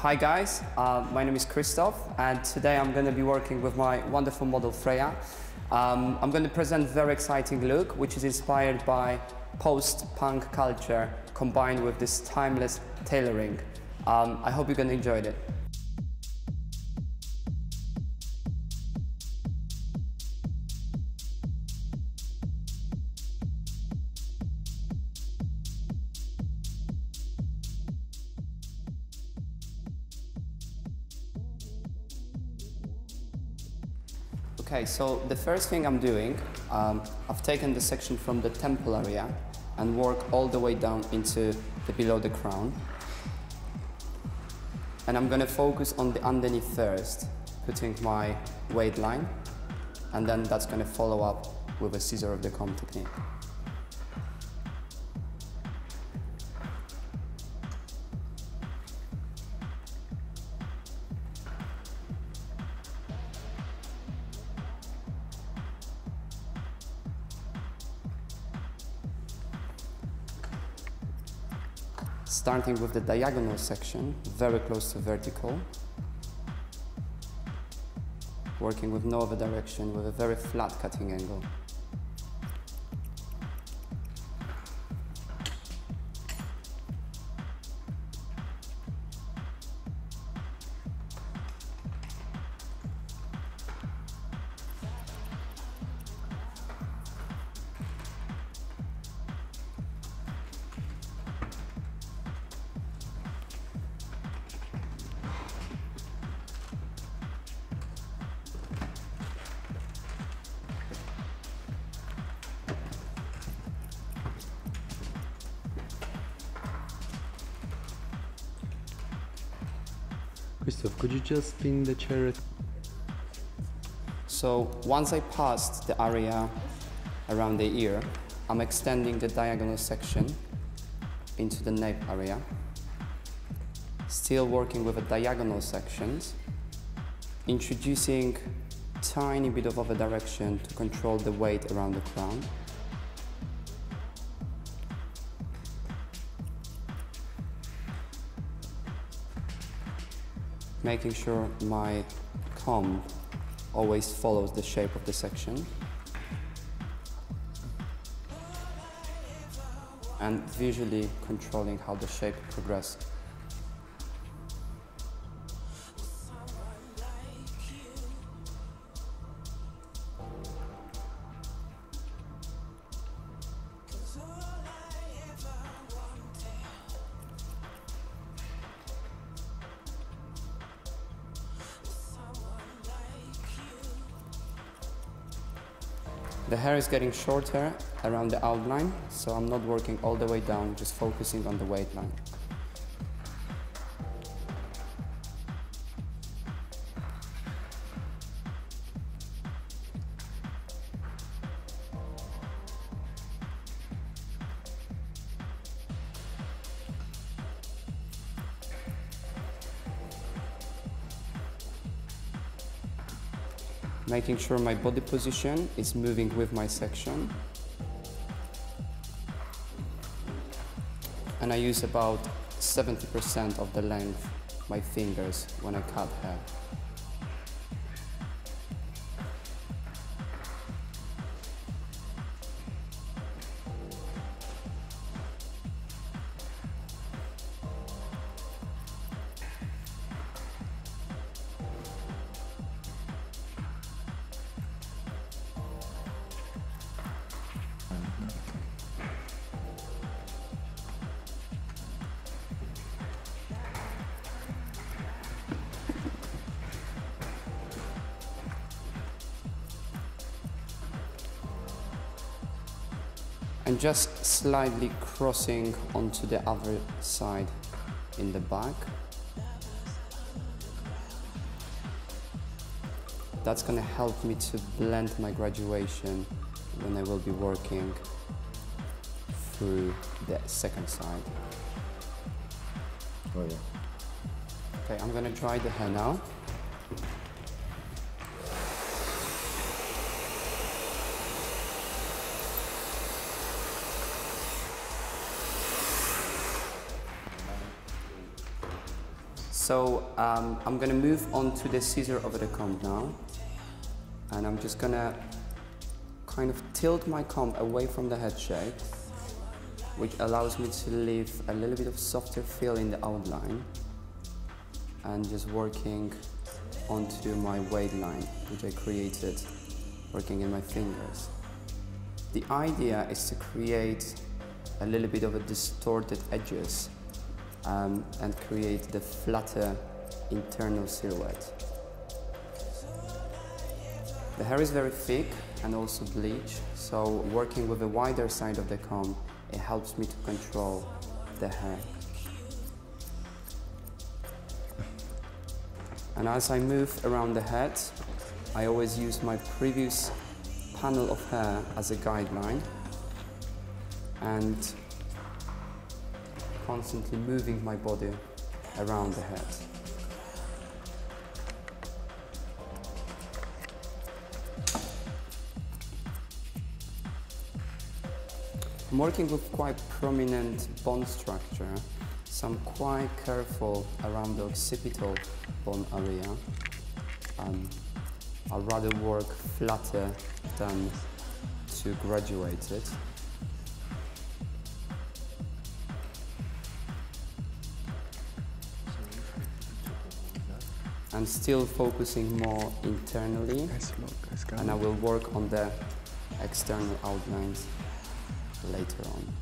Hi guys, my name is Kristof and today I'm going to be working with my wonderful model Freya. I'm going to present a very exciting look which is inspired by post-punk culture combined with this timeless tailoring. I hope you're going to enjoy it. Okay, so the first thing I'm doing, I've taken the section from the temple area and work all the way down into the below the crown. And I'm going to focus on the underneath first, putting my weight line, and then that's going to follow up with a scissor of the comb technique. Starting with the diagonal section, very close to vertical. Working with no other direction, with a very flat cutting angle. Kristof, could you just spin the chair? So once I passed the area around the ear, I'm extending the diagonal section into the nape area. Still working with the diagonal sections, introducing tiny bit of other direction to control the weight around the crown. Making sure my comb always follows the shape of the section. And visually controlling how the shape progresses. The hair is getting shorter around the outline, so I'm not working all the way down, just focusing on the weight line. Making sure my body position is moving with my section. And I use about 70% of the length, my fingers, when I cut hair. And just slightly crossing onto the other side in the back. That's going to help me to blend my graduation when I will be working through the second side. Oh yeah. Okay, I'm going to dry the hair now. So I'm gonna move on to the scissor over the comb now. And I'm just gonna kind of tilt my comb away from the head shape, which allows me to leave a little bit of softer feel in the outline, and just working onto my weight line, which I created working in my fingers. The idea is to create a little bit of a distorted edges and create the flatter internal silhouette. The hair is very thick and also bleached, so working with the wider side of the comb, it helps me to control the hair. And as I move around the head, I always use my previous panel of hair as a guideline and constantly moving my body around the head. I'm working with quite prominent bone structure, so I'm quite careful around the occipital bone area. I'd rather work flatter than to graduate it. And still focusing more internally, and I will work on the external outlines later on.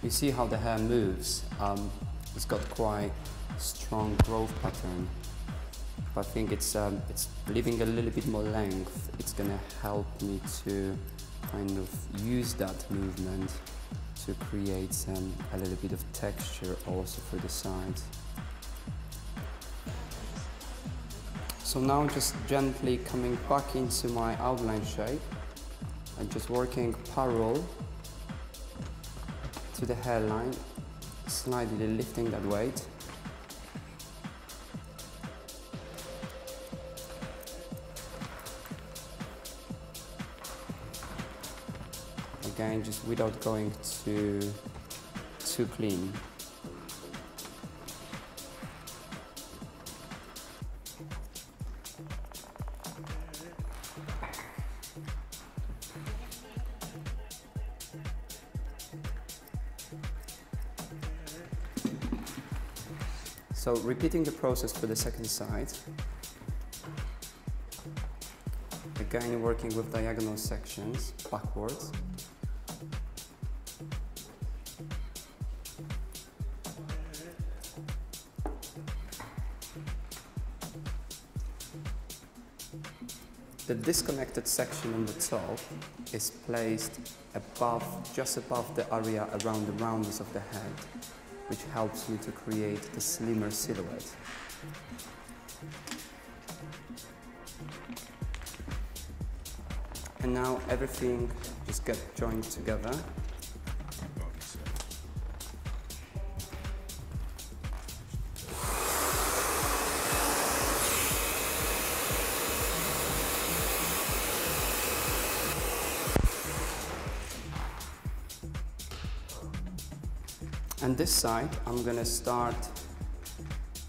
You see how the hair moves. It's got quite strong growth pattern. But I think it's leaving a little bit more length. It's gonna help me to kind of use that movement to create a little bit of texture also for the sides. So now just gently coming back into my outline shape and just working parallel to the hairline, slightly lifting that weight. Again, just without going too clean. So repeating the process for the second side. Again, working with diagonal sections backwards. The disconnected section on the top is placed above, just above the area around the roundness of the head, which helps me to create the slimmer silhouette. And now everything just gets joined together. And this side, I'm gonna start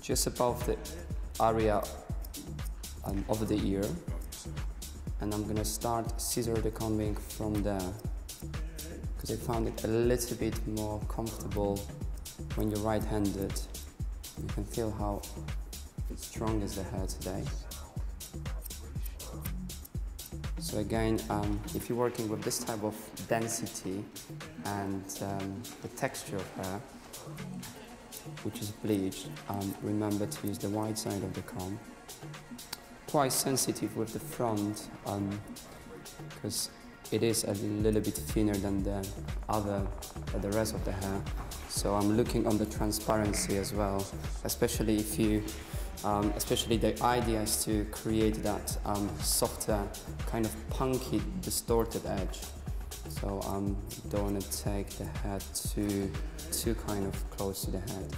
just above the area over the ear, and I'm gonna start scissor the combing from there, because I found it a little bit more comfortable when you're right-handed. You can feel how strong is the hair today. So again, if you're working with this type of density and the texture of hair, which is bleached, remember to use the wide side of the comb. Quite sensitive with the front, because it is a little bit thinner than the rest of the hair. So I'm looking on the transparency as well, especially if you, especially the idea is to create that softer, kind of punky, distorted edge. So don't want to take the head too kind of close to the head.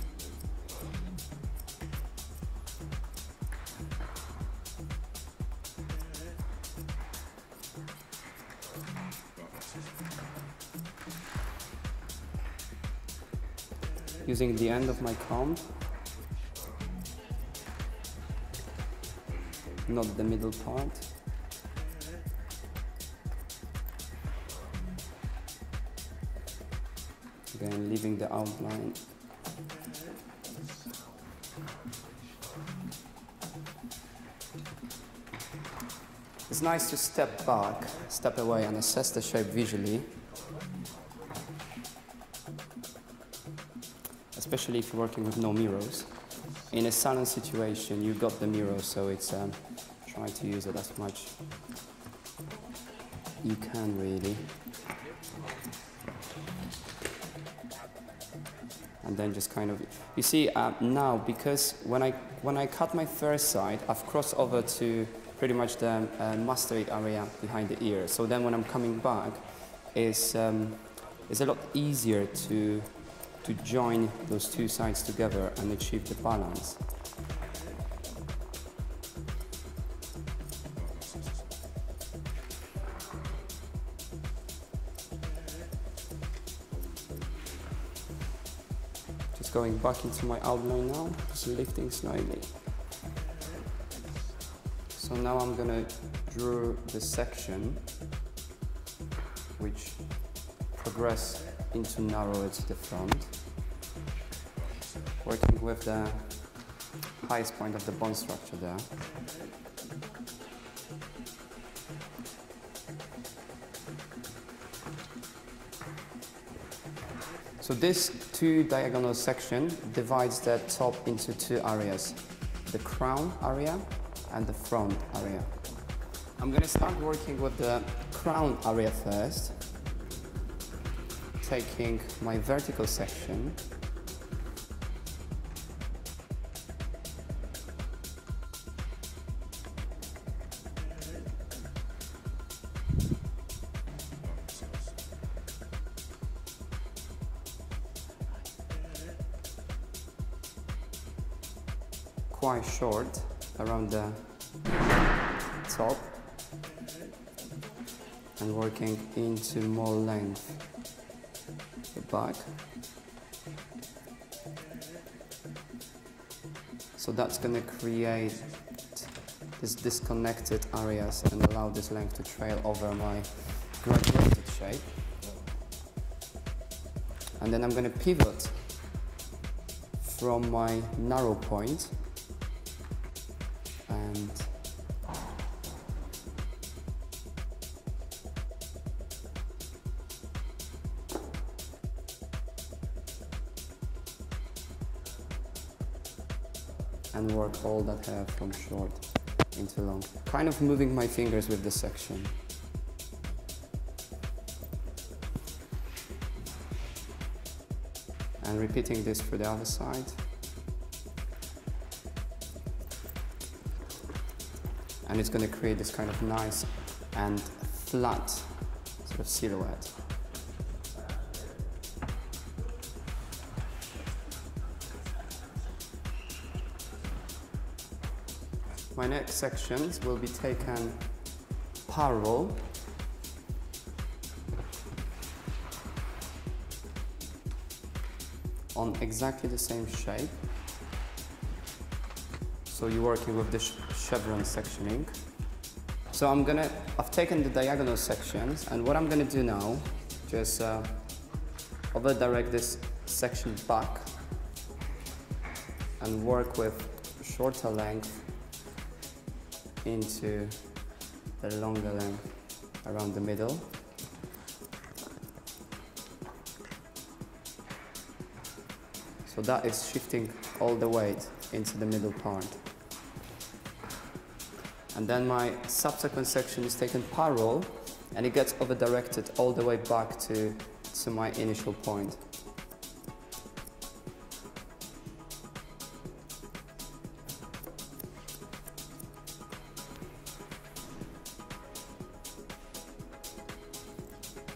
using the end of my comb, not the middle part. Again, leaving the outline. It's nice to step back, step away and assess the shape visually. Especially if you're working with no mirrors. In a salon situation, you've got the mirror, so it's try to use it as much you can really. And then just kind of, you see now, because when I cut my first side, I've crossed over to pretty much the mustard area behind the ear. So then when I'm coming back, it's a lot easier to join those two sides together and achieve the balance. Just going back into my outline now, just lifting slightly. So now I'm gonna draw the section which progress into narrow at the front, working with the highest point of the bone structure there. So this two diagonal section divides the top into two areas, the crown area and the front area. I'm going to start working with the crown area first, taking my vertical section quite short around the top and working into more length the back. So that's going to create these disconnected areas and allow this length to trail over my graduated shape. And then I'm going to pivot from my narrow point and work all that hair from short into long. Kind of moving my fingers with the section. And repeating this for the other side. And it's going to create this kind of nice and flat sort of silhouette. My next sections will be taken parallel on exactly the same shape. So you're working with the chevron sectioning. So I've taken the diagonal sections, and what I'm gonna do now, just over direct this section back and work with shorter length into the longer length around the middle. So that is shifting all the weight into the middle part. And then my subsequent section is taken parallel and it gets over directed all the way back to my initial point.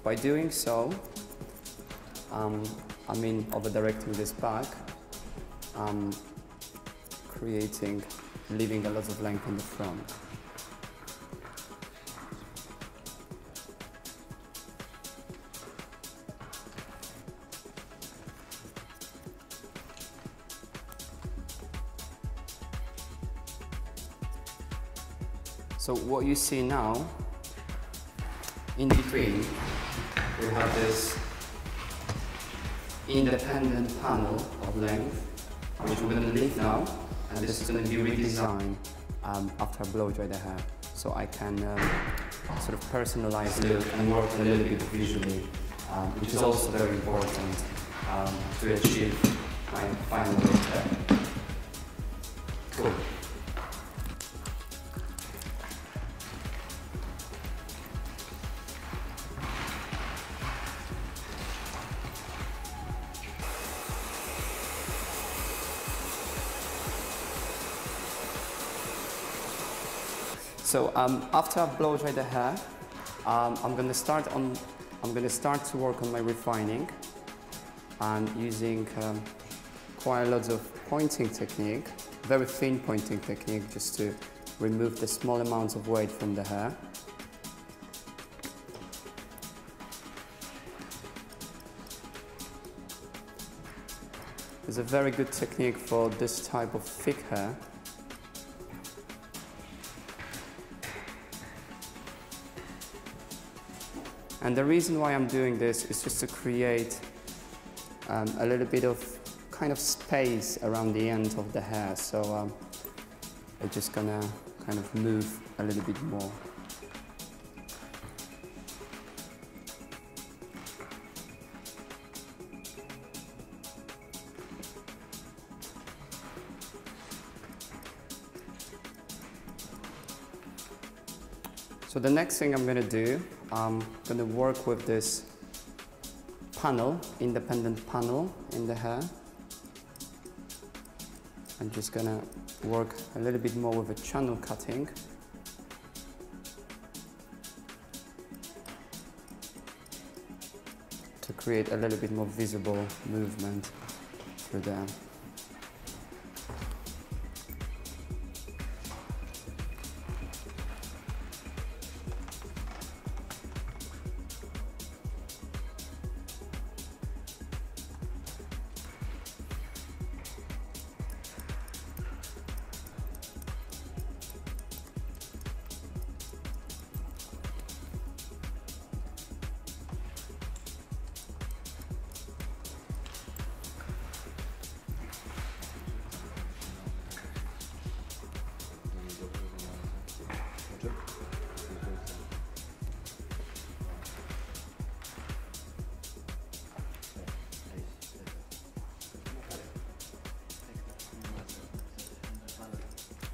By doing so, over directing this back, leaving a lot of length in the front. So what you see now, in between, we have this independent panel of length, which we're going to leave now, and this is going to be redesigned after I blow dry the hair, so I can sort of personalize the look and work a little bit visually, which is also very important to achieve my final look there. Cool. So after I blow dry the hair, I'm going to start to work on my refining and using quite a lot of pointing technique, very thin pointing technique, just to remove the small amounts of weight from the hair. It's a very good technique for this type of thick hair. And the reason why I'm doing this is just to create a little bit of kind of space around the end of the hair. So I'm just gonna kind of move a little bit more. So the next thing I'm going to do, I'm going to work with this panel, independent panel in the hair. I'm just going to work a little bit more with a channel cutting. To create a little bit more visible movement through there.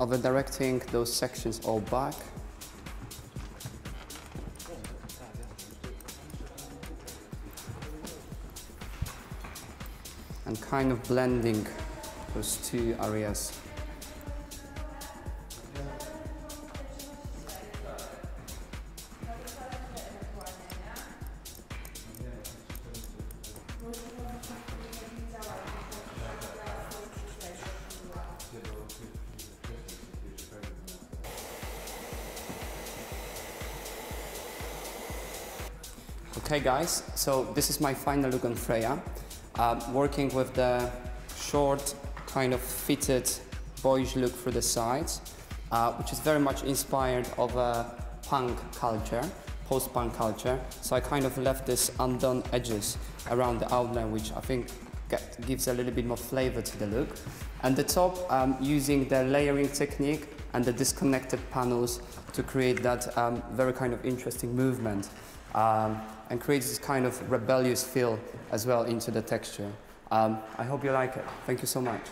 Over directing those sections all back. And kind of blending those two areas. Okay guys, so this is my final look on Freya. Working with the short, kind of fitted boyish look through the sides, which is very much inspired of punk culture, post-punk culture. So I kind of left this undone edges around the outline, which I think gives a little bit more flavor to the look. And the top, using the layering technique and the disconnected panels to create that very kind of interesting movement. And creates this kind of rebellious feel as well into the texture. I hope you like it. Thank you so much.